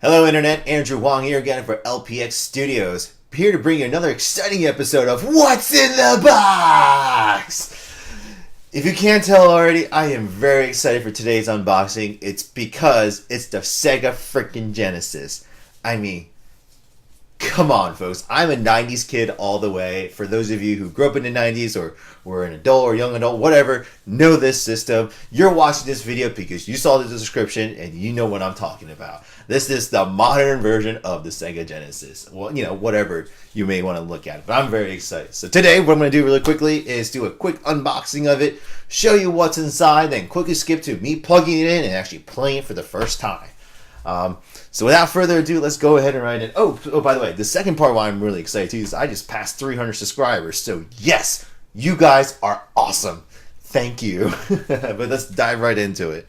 Hello Internet, Andrew Wong here again for LPX Studios. Here to bring you another exciting episode of What's in the Box! If you can't tell already, I am very excited for today's unboxing. It's because it's the Sega freaking Genesis. I mean, come on folks, I'm a 90s kid all the way. For those of you who grew up in the 90s or were an adult or young adult, whatever, know this system. You're watching this video because you saw the description and you know what I'm talking about. This is the modern version of the Sega Genesis. Well, you know, whatever you may want to look at. But I'm very excited. So today, what I'm going to do really quickly is do a quick unboxing of it, show you what's inside, then quickly skip to me plugging it in and actually playing it for the first time. So without further ado, let's go ahead and write in. Oh, by the way, the second part why I'm really excited too is I just passed 300 subscribers. So yes, you guys are awesome. Thank you. But let's dive right into it.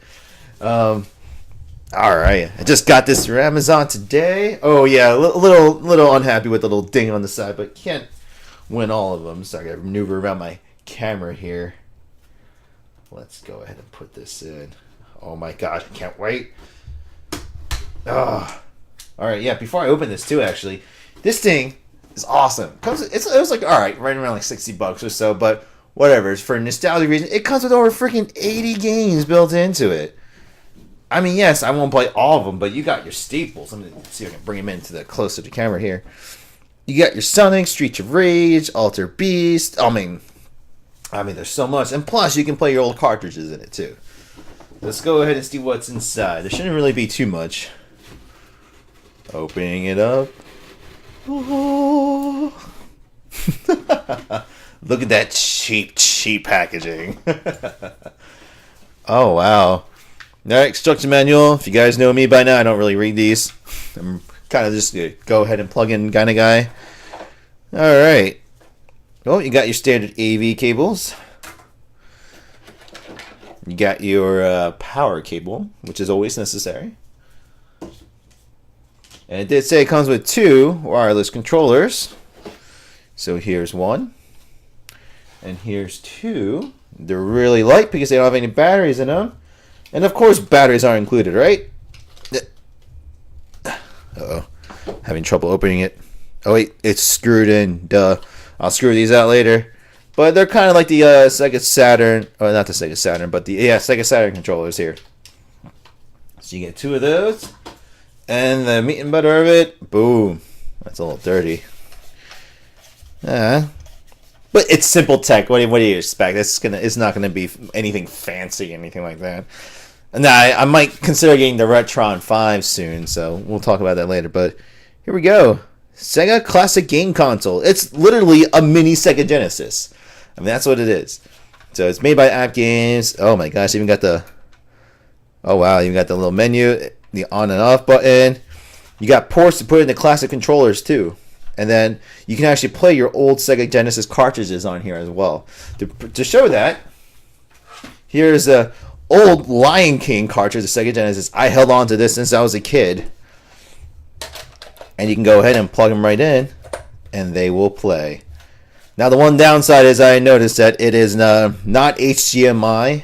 All right, I just got this through Amazon today. Oh yeah, a little unhappy with the little ding on the side, but can't win all of them. So I got to maneuver around my camera here. Let's go ahead and put this in. Oh my god, I can't wait. Oh. All right, yeah. Before I open this too, actually, this thing is awesome. It was like all right, right around like $60 or so, but whatever. It's for nostalgia reason. It comes with over freaking 80 games built into it. I mean, yes, I won't play all of them, but you got your staples. Let me see if I can bring them into the closer to the camera here. You got your Sonic, Streets of Rage, Alter Beast. I mean, there's so much, and plus you can play your old cartridges in it too. Let's go ahead and see what's inside. There shouldn't really be too much. Opening it up. Oh. Look at that cheap packaging. Oh wow. Alright, instruction manual. If you guys know me by now, I don't really read these. I'm kind of just go ahead and plug in kind of guy. Alright. Well, you got your standard AV cables. You got your power cable, which is always necessary. And it did say it comes with 2 wireless controllers. So here's one. And here's 2. They're really light because they don't have any batteries in them. And of course, batteries are included, right? Uh-oh. Having trouble opening it. Oh, wait. It's screwed in. Duh. I'll screw these out later. But they're kind of like the Sega Saturn. Oh, not the Sega Saturn, but the Sega Saturn controllers here. So you get 2 of those. And the meat and butter of it. Boom. That's a little dirty. But it's simple tech. What do you expect? It's not gonna be anything fancy, anything like that. And I might consider getting the Retron 5 soon, so we'll talk about that later. But here we go. Sega Classic Game Console. It's literally a mini Sega Genesis. I mean, that's what it is. So it's made by App Games. Oh my gosh, even got the... Oh wow, you got the little menu, the on and off button. You got ports to put in the classic controllers too. And then you can actually play your old Sega Genesis cartridges on here as well. To show that, here's a old Lion King cartridge of Sega Genesis. I held on to this since I was a kid. And you can go ahead and plug them right in, and they will play. Now the one downside is I noticed that it is not HDMI.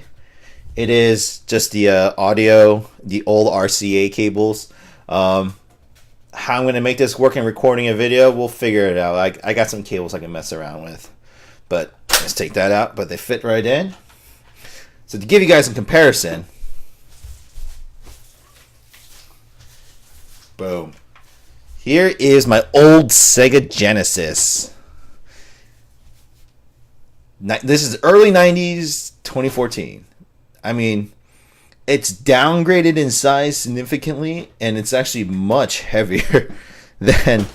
It is just the audio, the old RCA cables. How I'm going to make this work in recording a video, we'll figure it out. I got some cables I can mess around with. But let's take that out. But they fit right in. So to give you guys a comparison. Boom. Here is my old Sega Genesis. This is early 90s, 2014. I mean... It's downgraded in size significantly, and it's actually much heavier than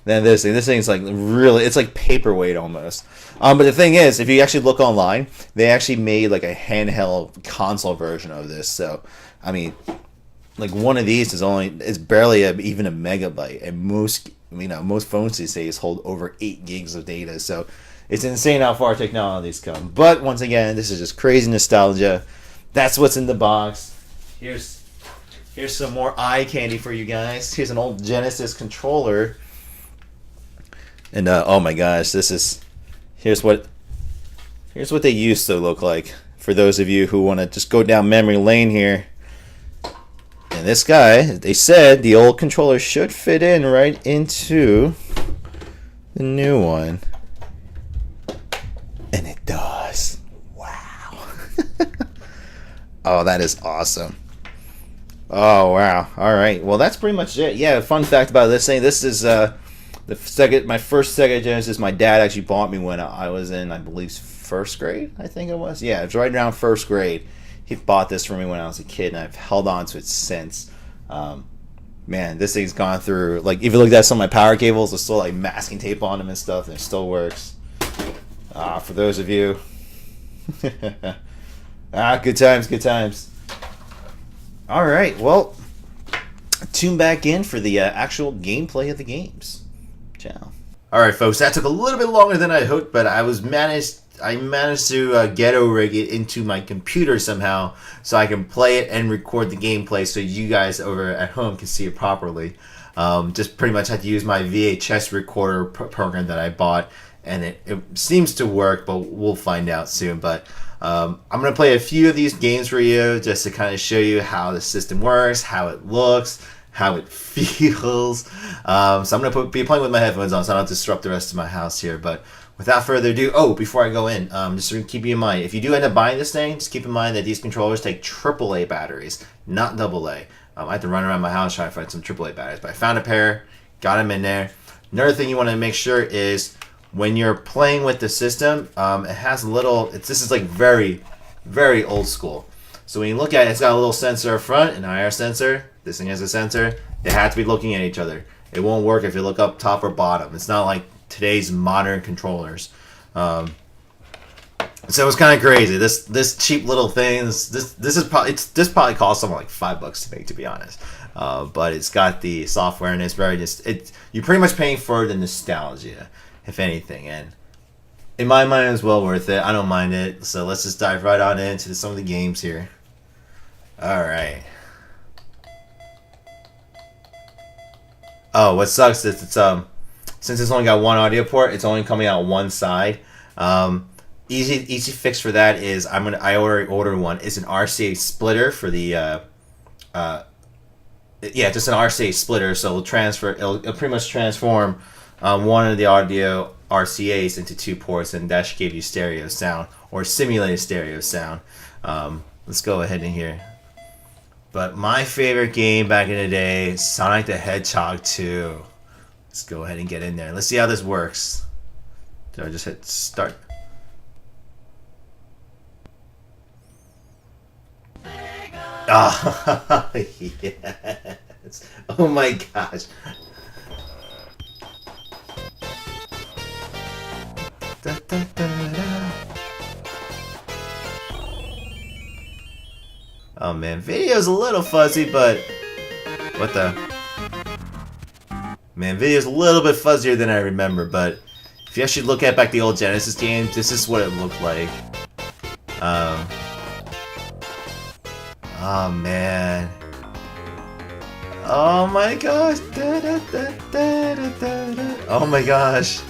this thing. This thing's like really, it's like paperweight almost. But the thing is, if you actually look online, they actually made like a handheld console version of this. So, I mean, like one of these it's barely even a megabyte, and most phones these days hold over 8 gigs of data. So, it's insane how far technology's come. But once again, this is just crazy nostalgia. That's what's in the box. Here's some more eye candy for you guys. Here's an old Genesis controller. And oh my gosh, here's what they used to look like. For those of you who want to just go down memory lane here. And this guy, they said the old controller should fit in right into the new one. And it does. Wow. Oh, that is awesome. Oh, wow. All right. Well, that's pretty much it. Yeah, fun fact about this thing. This is my first Sega Genesis. My dad actually bought me when I was in, I believe, first grade, I think it was. Yeah, it was right around first grade. He bought this for me when I was a kid, and I've held on to it since. Man, this thing's gone through, like, if you look at some of my power cables, there's still, like, masking tape on them and stuff, and it still works. For those of you. Good times, good times. All right, well, tune back in for the actual gameplay of the games. Ciao. All right, folks, that took a little bit longer than I hoped, but I managed to ghetto rig it into my computer somehow so I can play it and record the gameplay so you guys over at home can see it properly. Just pretty much had to use my VHS recorder program that I bought, and it seems to work, but we'll find out soon. But I'm going to play a few of these games for you just to kind of show you how the system works, how it looks, how it feels. So I'm going to be playing with my headphones on so I don't disrupt the rest of my house here. But without further ado, before I go in, just to keep you in mind, if you do end up buying this thing, just keep in mind that these controllers take AAA batteries, not AA. I had to run around my house trying to find some AAA batteries, but I found a pair, got them in there. Another thing you want to make sure is when you're playing with the system, it has a little, this is like very, very old school. So when you look at it, it's got a little sensor up front, an IR sensor. This thing has a sensor. They have to be looking at each other. It won't work if you look up top or bottom. It's not like today's modern controllers. So it's kind of crazy. This cheap little thing. This probably cost something like $5 to make, to be honest. But it's got the software and it's very you're pretty much paying for the nostalgia, if anything. And in my mind, it's well worth it. I don't mind it. So let's just dive right on into some of the games here. All right. Oh, what sucks is it's since it's only got one audio port, it's only coming out one side. Easy fix for that is I already ordered one. It's an RCA splitter for the just an RCA splitter. So it'll pretty much transform one of the audio RCAs into two ports, and that should give you stereo sound or simulated stereo sound. Let's go ahead in here. But my favorite game back in the day, Sonic the Hedgehog 2. Let's go ahead and get in there. Let's see how this works. Did I just hit start? Oh, yes. Oh my gosh. Da, da, da, da. Oh man, video's a little fuzzy, but what the? Man, video's a little bit fuzzier than I remember, but if you actually look at back the old Genesis games, this is what it looked like. Oh man. Oh my gosh. Da, da, da, da, da, da, da. Oh my gosh.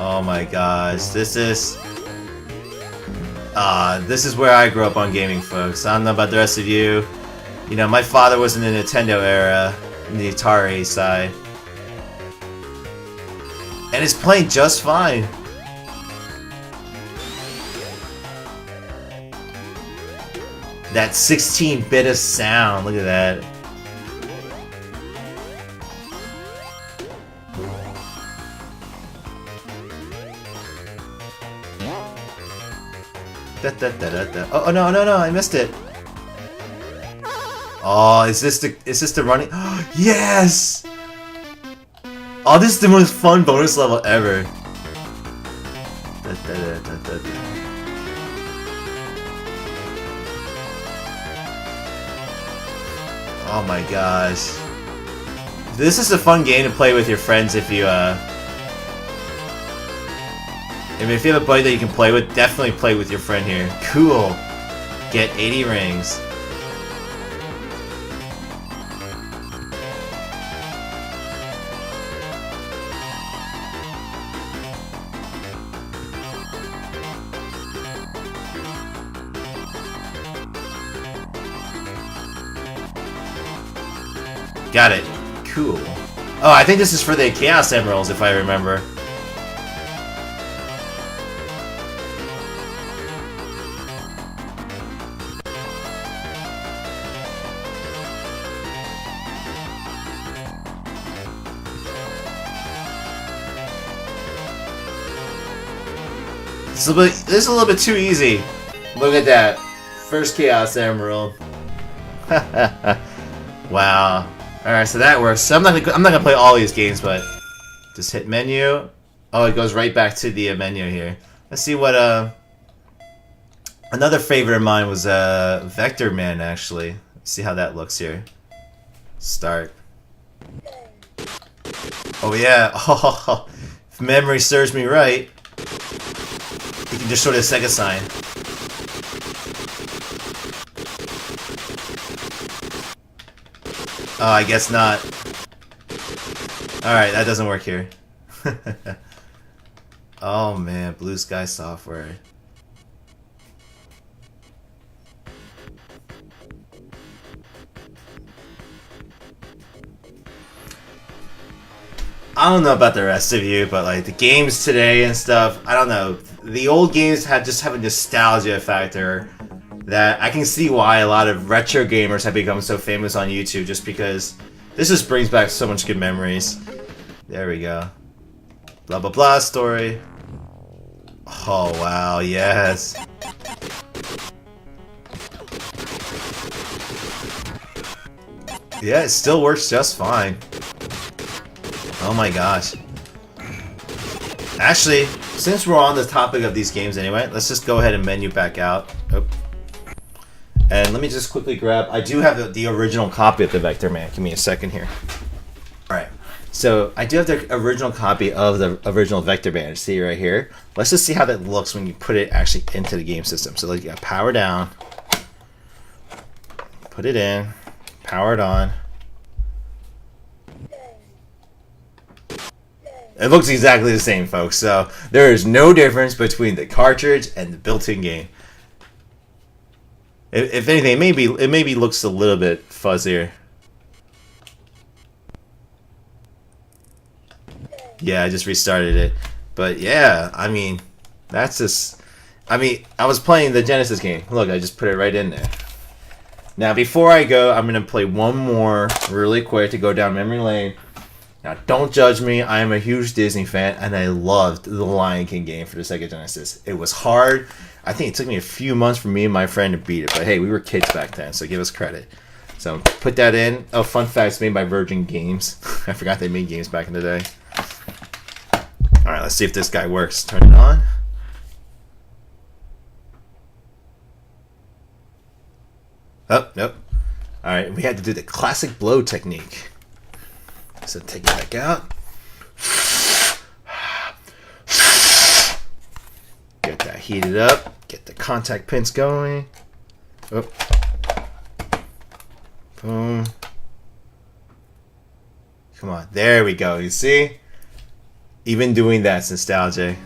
Oh my gosh, this is where I grew up on gaming, folks. I don't know about the rest of you. You know, my father was in the Nintendo era, in the Atari side. And it's playing just fine. That 16-bit of sound, look at that. Oh no, I missed it. Oh, is this the running? Yes! Oh, this is the most fun bonus level ever. Oh my gosh. This is a fun game to play with your friends if you if you have a buddy that you can play with, definitely play with your friend here. Cool. Get 80 rings. Got it. Cool. Oh, I think this is for the Chaos Emeralds, if I remember. This is a little bit too easy. Look at that. First Chaos Emerald. Wow. Alright, so that works. So I'm not gonna play all these games, but just hit menu. Oh, it goes right back to the menu here. Let's see what another favorite of mine was Vector Man, actually. Let's see how that looks here. Start. Oh yeah. Oh, if memory serves me right. You can just show the Sega sign. Oh, I guess not. Alright, that doesn't work here. Oh man, Blue Sky Software. I don't know about the rest of you, but like the games today and stuff, I don't know. The old games just have a nostalgia factor that I can see why a lot of retro gamers have become so famous on YouTube, just because this just brings back so much good memories. There we go. Blah blah blah story. Oh wow, yes. Yeah, it still works just fine. Oh my gosh. Actually, since we're on the topic of these games anyway, let's just go ahead and menu back out. Oh. And let me just quickly grab... I do have the original copy of the Vector Man. Give me a second here. Alright. So, I do have the original copy of the original Vector Man. See right here? Let's just see how that looks when you put it actually into the game system. So, like, you got power down. Put it in. Power it on. It looks exactly the same, folks. So there is no difference between the cartridge and the built-in game. If anything, it maybe looks a little bit fuzzier. Yeah, I just restarted it. But yeah, I mean, that's just... I mean, I was playing the Genesis game. Look, I just put it right in there. Now, before I go, I'm going to play one more really quick to go down memory lane. Now, don't judge me. I am a huge Disney fan, and I loved the Lion King game for the Sega Genesis. It was hard. I think it took me a few months for me and my friend to beat it, but hey, we were kids back then, so give us credit. So, put that in. Oh, fun fact, it's made by Virgin Games. I forgot they made games back in the day. Alright, let's see if this guy works. Turn it on. Oh, nope. Alright, we had to do the classic blow technique. So take it back out. Get that heated up. Get the contact pins going. Oh. Boom. Come on. There we go. You see? Even doing that's nostalgic.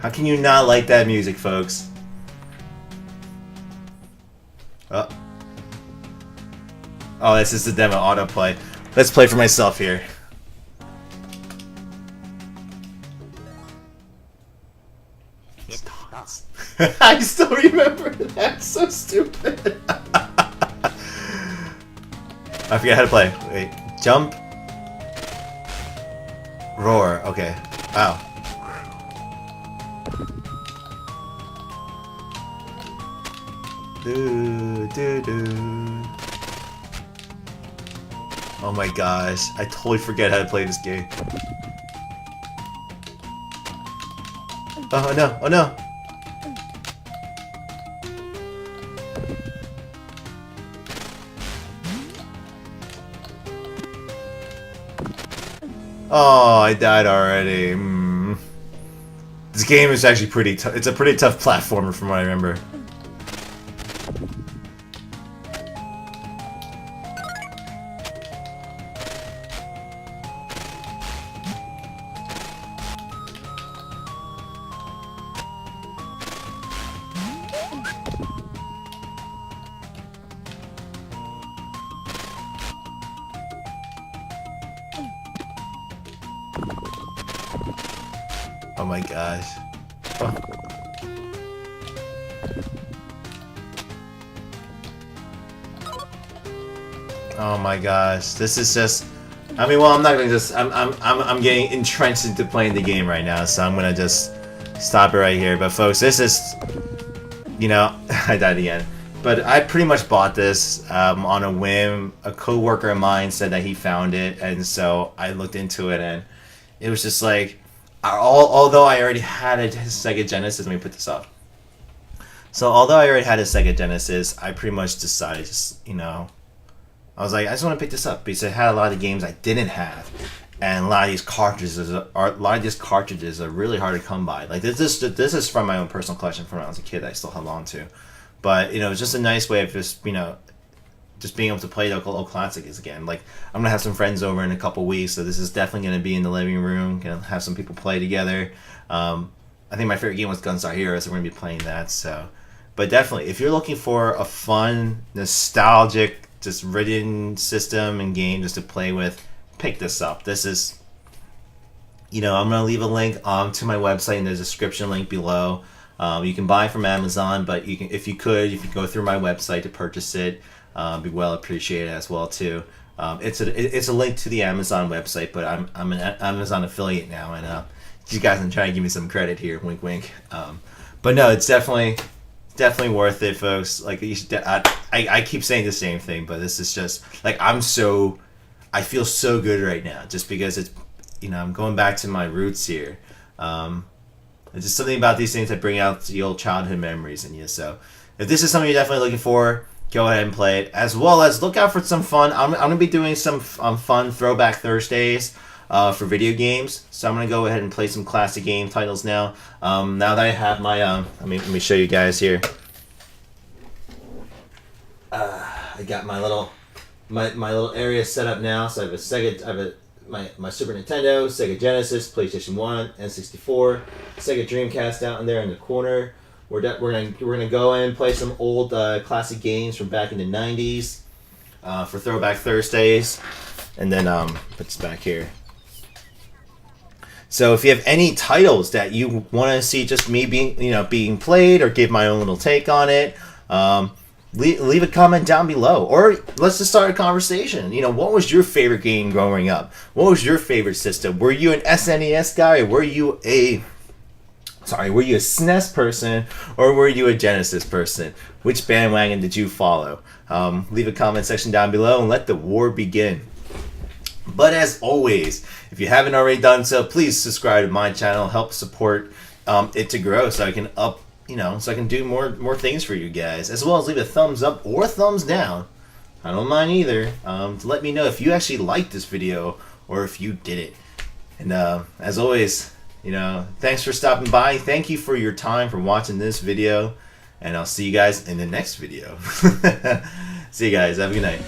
How can you not like that music, folks? Oh. Oh, this is the demo autoplay. Let's play for myself here. I still remember that. So stupid. I forget how to play. Wait. Jump. Roar. Okay. Wow. Oh my gosh, I totally forget how to play this game. Oh no, oh no! Oh, I died already. This game is actually pretty tough. It's a pretty tough platformer from what I remember. my gosh. Oh my gosh. This is just. I mean, well, I'm not gonna just. I'm getting entrenched into playing the game right now, so I'm gonna just stop it right here. But folks, this is. You know, I died again. But I pretty much bought this on a whim. A coworker of mine said that he found it, and so I looked into it, and it was just like, although I already had a Sega Genesis, let me put this up. So although I already had a Sega Genesis, I pretty much decided, just I was like, I just want to pick this up because it had a lot of games I didn't have, and a lot of these cartridges are really hard to come by. Like this is from my own personal collection from when I was a kid that I still held on to. But it's just a nice way of just just being able to play the old classics again. Like I'm gonna have some friends over in a couple weeks, so this is definitely gonna be in the living room. Gonna have some people play together. I think my favorite game was Gunstar Heroes, so we're gonna be playing that. So, but definitely, if you're looking for a fun, nostalgic, just written system and game just to play with, pick this up. This is, I'm gonna leave a link to my website in the description link below. You can buy from Amazon, but if you could go through my website to purchase it, be well appreciated as well too. It's a link to the Amazon website, but I'm an Amazon affiliate now, and you guys can try and give me some credit here, wink wink. But no, it's definitely worth it, folks. Like you should, I keep saying the same thing, but this is just like I feel so good right now, just because it's I'm going back to my roots here. It's just something about these things that bring out the old childhood memories in you. So if this is something you're definitely looking for, go ahead and play it. As well as look out for some fun. I'm going to be doing some fun Throwback Thursdays for video games. So I'm going to go ahead and play some classic game titles now. Now that I have my... let me show you guys here. I got my little area set up now. So I have a Sega... My Super Nintendo, Sega Genesis, PlayStation 1, N64, Sega Dreamcast down there in the corner. We're gonna go in and play some old classic games from back in the 90s for Throwback Thursdays, and then put this back here. So if you have any titles that you want to see just me being played, or give my own little take on it, leave a comment down below, or let's just start a conversation. What was your favorite game growing up? What was your favorite system? Were you an SNES guy, or were you a SNES person, or were you a Genesis person? Which bandwagon did you follow? Leave a comment section down below and let the war begin. But as always, if you haven't already done so, please subscribe to my channel. Help support it to grow, so I can so I can do more things for you guys, as well as leave a thumbs up or thumbs down. I don't mind either. To let me know if you actually liked this video or if you did it. And as always, thanks for stopping by. Thank you for your time for watching this video, and I'll see you guys in the next video. See you guys. Have a good night.